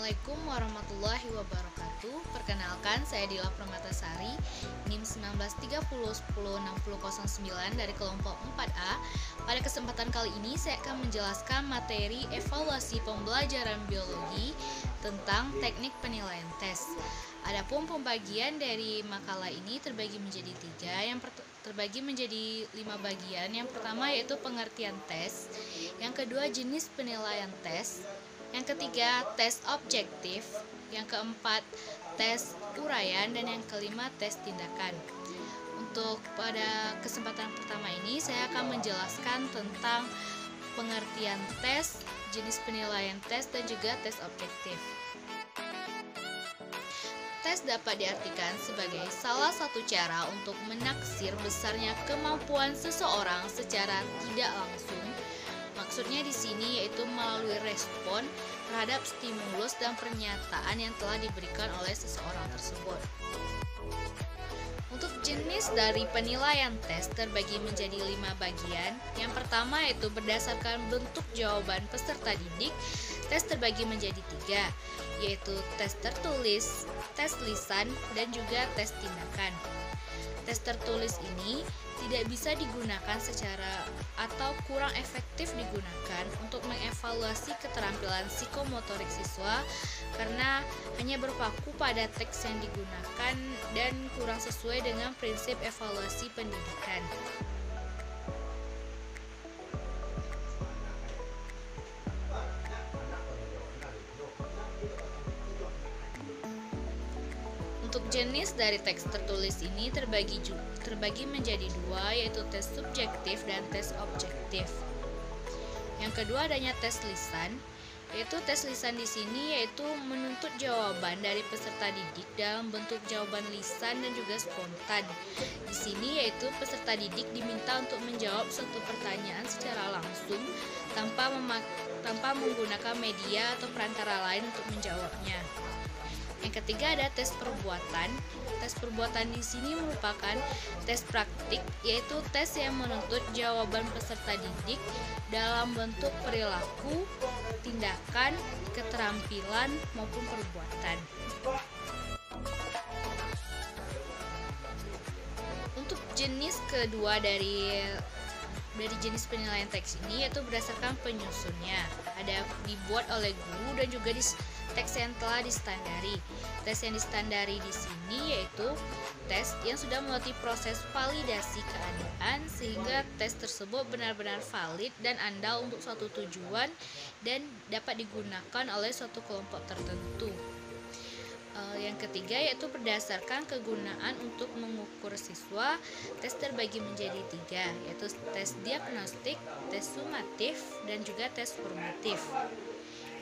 Assalamualaikum warahmatullahi wabarakatuh. Perkenalkan, saya Dila Permatasari, NIM 1930106009 dari kelompok 4A. Pada kesempatan kali ini saya akan menjelaskan materi evaluasi pembelajaran biologi tentang teknik penilaian tes. Adapun pembagian dari makalah ini terbagi menjadi 5 bagian. Yang pertama yaitu pengertian tes, yang kedua jenis penilaian tes, yang ketiga tes objektif, yang keempat tes uraian, dan yang kelima tes tindakan. Untuk pada kesempatan pertama ini saya akan menjelaskan tentang pengertian tes, jenis penilaian tes, dan juga tes objektif. Tes dapat diartikan sebagai salah satu cara untuk menaksir besarnya kemampuan seseorang secara tidak langsung. Maksudnya di sini yaitu melalui respon terhadap stimulus dan pernyataan yang telah diberikan oleh seseorang tersebut. Untuk jenis dari penilaian tes terbagi menjadi 5 bagian. Yang pertama yaitu berdasarkan bentuk jawaban peserta didik. Tes terbagi menjadi 3, yaitu tes tertulis, tes lisan, dan juga tes tindakan. Tes tertulis ini tidak bisa digunakan secara atau kurang efektif digunakan untuk mengevaluasi keterampilan psikomotorik siswa karena hanya berpaku pada teks yang digunakan dan kurang sesuai dengan prinsip evaluasi pendidikan. Untuk jenis dari teks tertulis ini terbagi menjadi 2, yaitu tes subjektif dan tes objektif. Yang kedua adanya tes lisan, yaitu tes lisan di sini yaitu menuntut jawaban dari peserta didik dalam bentuk jawaban lisan dan juga spontan. Di sini yaitu peserta didik diminta untuk menjawab suatu pertanyaan secara langsung tanpa menggunakan media atau perantara lain untuk menjawabnya. Yang ketiga ada tes perbuatan. Tes perbuatan di sini merupakan tes praktik, yaitu tes yang menuntut jawaban peserta didik dalam bentuk perilaku, tindakan, keterampilan, maupun perbuatan. Untuk jenis kedua dari jenis penilaian teks ini yaitu berdasarkan penyusunnya. Ada dibuat oleh guru dan juga teks yang telah distandari. Tes yang distandari di sini yaitu tes yang sudah melalui proses validasi keadaan sehingga tes tersebut benar-benar valid dan andal untuk suatu tujuan dan dapat digunakan oleh suatu kelompok tertentu. Yang ketiga yaitu berdasarkan kegunaan untuk mengukur siswa. Tes terbagi menjadi 3, yaitu tes diagnostik, tes sumatif, dan juga tes formatif.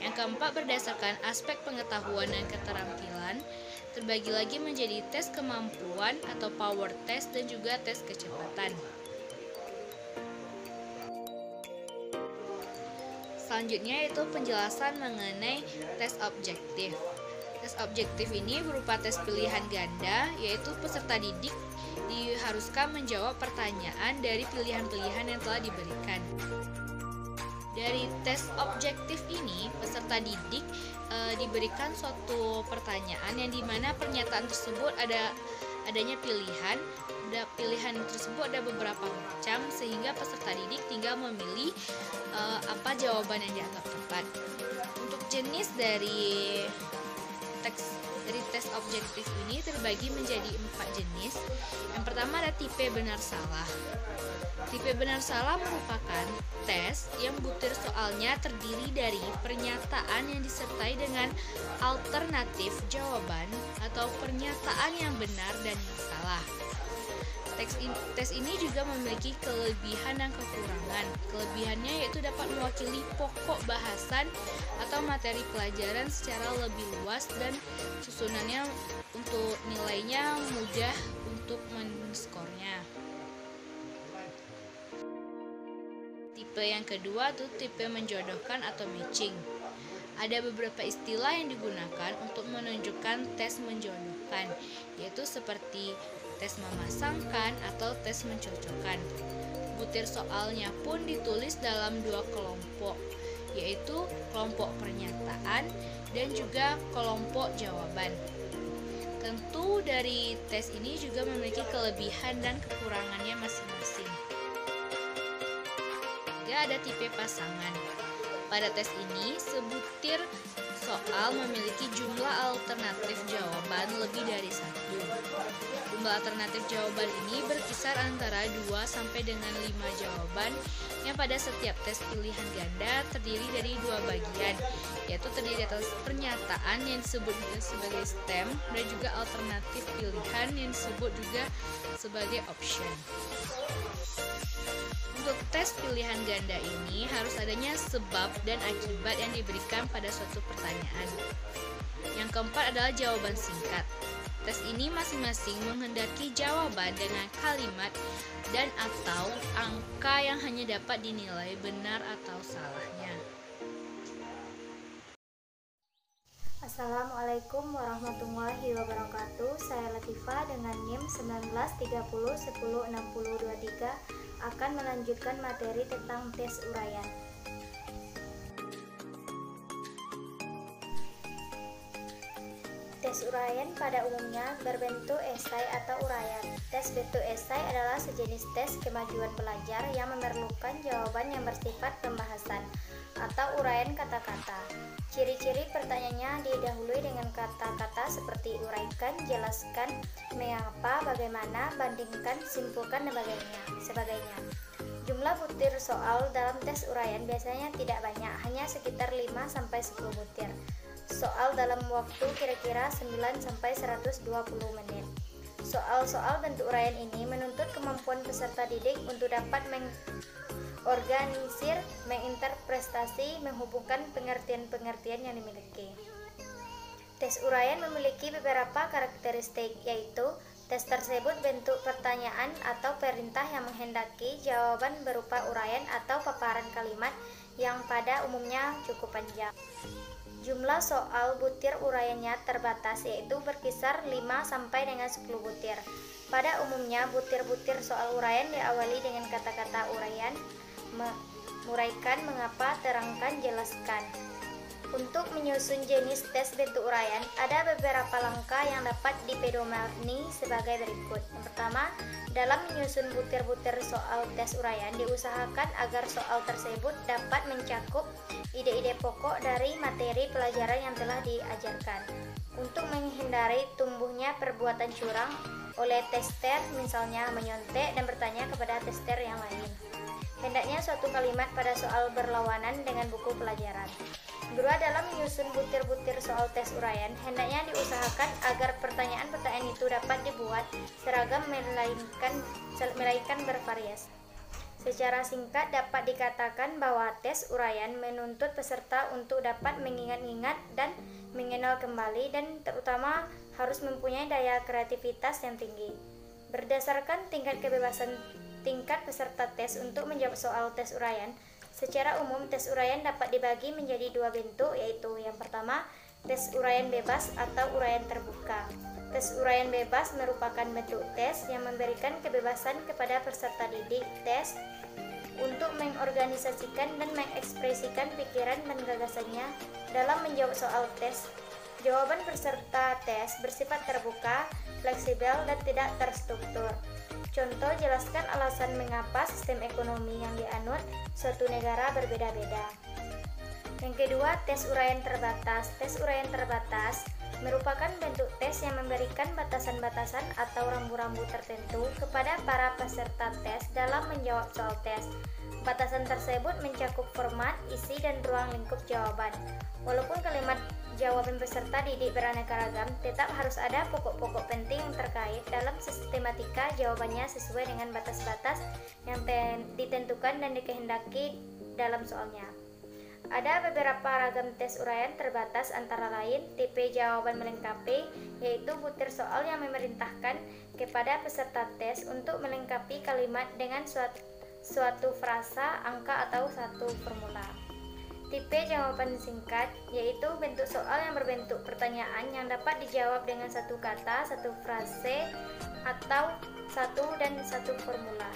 Yang keempat berdasarkan aspek pengetahuan dan keterampilan, terbagi lagi menjadi tes kemampuan atau power test dan juga tes kecepatan. Selanjutnya yaitu penjelasan mengenai tes objektif. Tes objektif ini berupa tes pilihan ganda, yaitu peserta didik diharuskan menjawab pertanyaan dari pilihan-pilihan yang telah diberikan. Dari tes objektif ini, peserta didik diberikan suatu pertanyaan yang dimana pernyataan tersebut adanya pilihan. Pilihan tersebut ada beberapa macam sehingga peserta didik tinggal memilih apa jawaban yang dianggap tepat. Untuk jenis dari tes objektif ini terbagi menjadi 4 jenis. Yang pertama ada tipe benar salah. Tipe benar salah merupakan tes yang butir soalnya terdiri dari pernyataan yang disertai dengan alternatif jawaban atau pernyataan yang benar dan yang salah. Tes ini juga memiliki kelebihan dan kekurangan. Kelebihannya yaitu dapat mewakili pokok bahasan atau materi pelajaran secara lebih luas dan susunannya untuk nilainya mudah untuk menskornya. Tipe yang kedua itu tipe menjodohkan atau matching. Ada beberapa istilah yang digunakan untuk menunjukkan tes menjodohkan, yaitu seperti tes memasangkan atau tes mencocokkan. Butir soalnya pun ditulis dalam 2 kelompok, yaitu kelompok pernyataan dan juga kelompok jawaban. Tentu dari tes ini juga memiliki kelebihan dan kekurangannya masing-masing. Juga ada tipe pasangan. Pada tes ini, sebutir soal memiliki jumlah alternatif jawaban lebih dari satu. Jumlah alternatif jawaban ini berkisar antara 2 sampai dengan 5 jawaban yang pada setiap tes pilihan ganda terdiri dari 2 bagian, yaitu terdiri atas pernyataan yang disebut juga sebagai stem dan juga alternatif pilihan yang disebut juga sebagai option. Untuk tes pilihan ganda ini harus adanya sebab dan akibat yang diberikan pada suatu pertanyaan. Yang keempat adalah jawaban singkat. Tes ini masing-masing menghendaki jawaban dengan kalimat dan atau angka yang hanya dapat dinilai benar atau salahnya. Assalamualaikum warahmatullahi wabarakatuh. Saya Latifah dengan NIM 1930106023 akan melanjutkan materi tentang tes uraian. Tes uraian pada umumnya berbentuk esai atau uraian. Tes bentuk esai adalah sejenis tes kemajuan belajar yang memerlukan jawaban yang bersifat pembahasan atau uraian kata-kata. Ciri-ciri pertanyaannya didahului dengan kata-kata seperti uraikan, jelaskan, mengapa, bagaimana, bandingkan, simpulkan, dan sebagainya. Jumlah butir soal dalam tes uraian biasanya tidak banyak, hanya sekitar 5-10 butir soal dalam waktu kira-kira 9-120 menit. Soal-soal bentuk uraian ini menuntut kemampuan peserta didik untuk dapat organisir, menginterpretasi, menghubungkan pengertian-pengertian yang dimiliki. Tes uraian memiliki beberapa karakteristik, yaitu tes tersebut bentuk pertanyaan atau perintah yang menghendaki jawaban berupa uraian atau paparan kalimat yang pada umumnya cukup panjang. Jumlah soal butir uraiannya terbatas, yaitu berkisar 5 sampai dengan 10 butir. Pada umumnya butir-butir soal uraian diawali dengan kata-kata uraian, menguraikan, mengapa, terangkan, jelaskan. Untuk menyusun jenis tes bentuk uraian, ada beberapa langkah yang dapat dipedomani sebagai berikut. Yang pertama, dalam menyusun butir-butir soal tes uraian, diusahakan agar soal tersebut dapat mencakup ide-ide pokok dari materi pelajaran yang telah diajarkan. Untuk menghindari tumbuhnya perbuatan curang oleh tester, misalnya menyontek dan bertanya kepada tester yang lain. Hendaknya suatu kalimat pada soal berlawanan dengan buku pelajaran. Kedua, dalam menyusun butir-butir soal tes uraian, hendaknya diusahakan agar pertanyaan-pertanyaan itu dapat dibuat seragam melainkan bervariasi. Secara singkat dapat dikatakan bahwa tes uraian menuntut peserta untuk dapat mengingat-ingat dan mengenal kembali, dan terutama harus mempunyai daya kreativitas yang tinggi. Berdasarkan tingkat kebebasan tingkat peserta tes untuk menjawab soal tes uraian, secara umum tes uraian dapat dibagi menjadi 2 bentuk, yaitu yang pertama, tes uraian bebas atau uraian terbuka. Tes uraian bebas merupakan bentuk tes yang memberikan kebebasan kepada peserta didik tes untuk mengorganisasikan dan mengekspresikan pikiran dan gagasannya dalam menjawab soal tes. Jawaban peserta tes bersifat terbuka, fleksibel, dan tidak terstruktur. Contoh, jelaskan alasan mengapa sistem ekonomi yang dianut suatu negara berbeda-beda. Yang kedua, tes uraian terbatas. Tes uraian terbatas merupakan bentuk tes yang memberikan batasan-batasan atau rambu-rambu tertentu kepada para peserta tes dalam menjawab soal tes. Batasan tersebut mencakup format, isi, dan ruang lingkup jawaban. Walaupun kalimat jawaban peserta didik beraneka ragam, tetap harus ada pokok-pokok penting yang terkait dalam sistematika jawabannya sesuai dengan batas-batas yang ditentukan dan dikehendaki dalam soalnya. Ada beberapa ragam tes uraian terbatas, antara lain tipe jawaban melengkapi, yaitu butir soal yang memerintahkan kepada peserta tes untuk melengkapi kalimat dengan suatu frasa, angka, atau satu formula. Tipe jawaban singkat, yaitu bentuk soal yang berbentuk pertanyaan yang dapat dijawab dengan satu kata, satu frase, atau satu formula.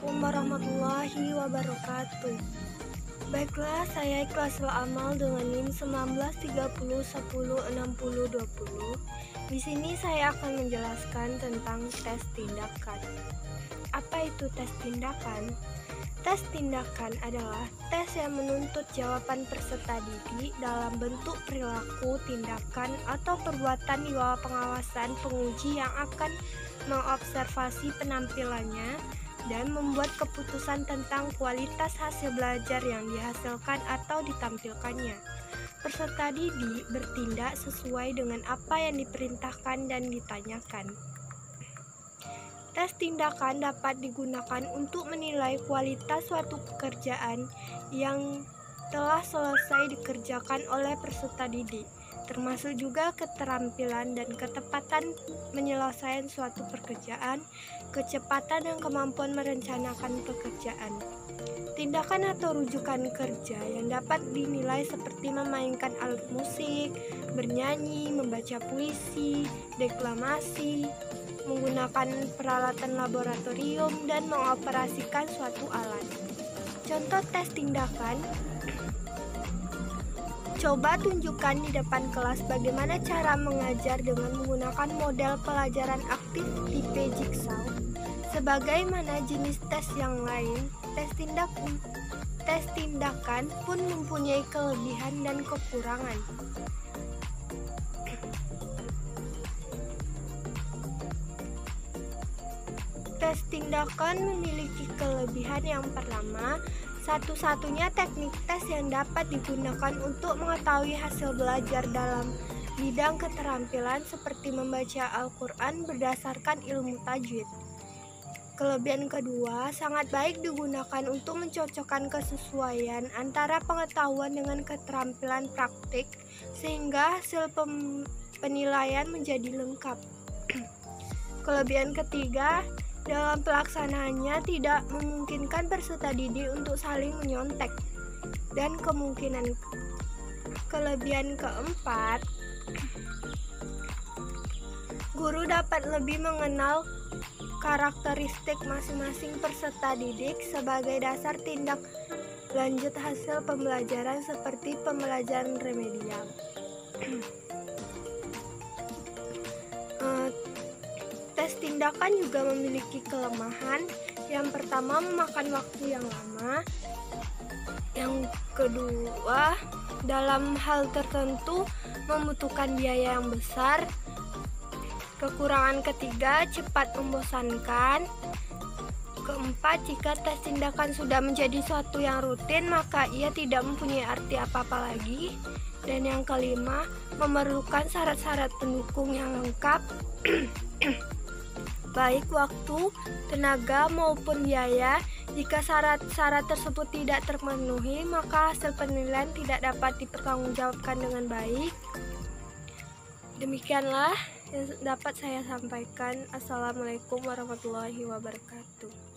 Assalamualaikum warahmatullahi wabarakatuh. Baiklah, saya Ikhlas Amal dengan NIM 1930106020. Di sini saya akan menjelaskan tentang tes tindakan. Apa itu tes tindakan? Tes tindakan adalah tes yang menuntut jawaban peserta didik dalam bentuk perilaku, tindakan, atau perbuatan di bawah pengawasan penguji yang akan mengobservasi penampilannya dan membuat keputusan tentang kualitas hasil belajar yang dihasilkan atau ditampilkannya. Peserta didik bertindak sesuai dengan apa yang diperintahkan dan ditanyakan. Tes tindakan dapat digunakan untuk menilai kualitas suatu pekerjaan yang telah selesai dikerjakan oleh peserta didik, termasuk juga keterampilan dan ketepatan menyelesaikan suatu pekerjaan, kecepatan dan kemampuan merencanakan pekerjaan. Tindakan atau rujukan kerja yang dapat dinilai seperti memainkan alat musik, bernyanyi, membaca puisi, deklamasi, menggunakan peralatan laboratorium, dan mengoperasikan suatu alat. Contoh tes tindakan. Coba tunjukkan di depan kelas bagaimana cara mengajar dengan menggunakan model pelajaran aktif tipe Jigsaw. Sebagaimana jenis tes yang lain, tes tindakan pun mempunyai kelebihan dan kekurangan. Tes tindakan memiliki kelebihan yang pertama, satu-satunya teknik tes yang dapat digunakan untuk mengetahui hasil belajar dalam bidang keterampilan seperti membaca Al-Quran berdasarkan ilmu tajwid. Kelebihan kedua, sangat baik digunakan untuk mencocokkan kesesuaian antara pengetahuan dengan keterampilan praktik sehingga hasil penilaian menjadi lengkap. Kelebihan ketiga, dalam pelaksanaannya tidak memungkinkan peserta didik untuk saling menyontek. Dan kelebihan keempat, guru dapat lebih mengenal karakteristik masing-masing peserta didik sebagai dasar tindak lanjut hasil pembelajaran seperti pembelajaran remedial. Tes tindakan juga memiliki kelemahan. Yang pertama, memakan waktu yang lama. Yang kedua, dalam hal tertentu membutuhkan biaya yang besar. Kekurangan ketiga, cepat membosankan. Keempat, jika tes tindakan sudah menjadi suatu yang rutin, maka ia tidak mempunyai arti apa-apa lagi. Dan yang kelima, memerlukan syarat-syarat pendukung yang lengkap, baik waktu, tenaga, maupun biaya. Jika syarat-syarat tersebut tidak terpenuhi, maka hasil penilaian tidak dapat dipertanggungjawabkan dengan baik. Demikianlah yang dapat saya sampaikan. Assalamualaikum warahmatullahi wabarakatuh.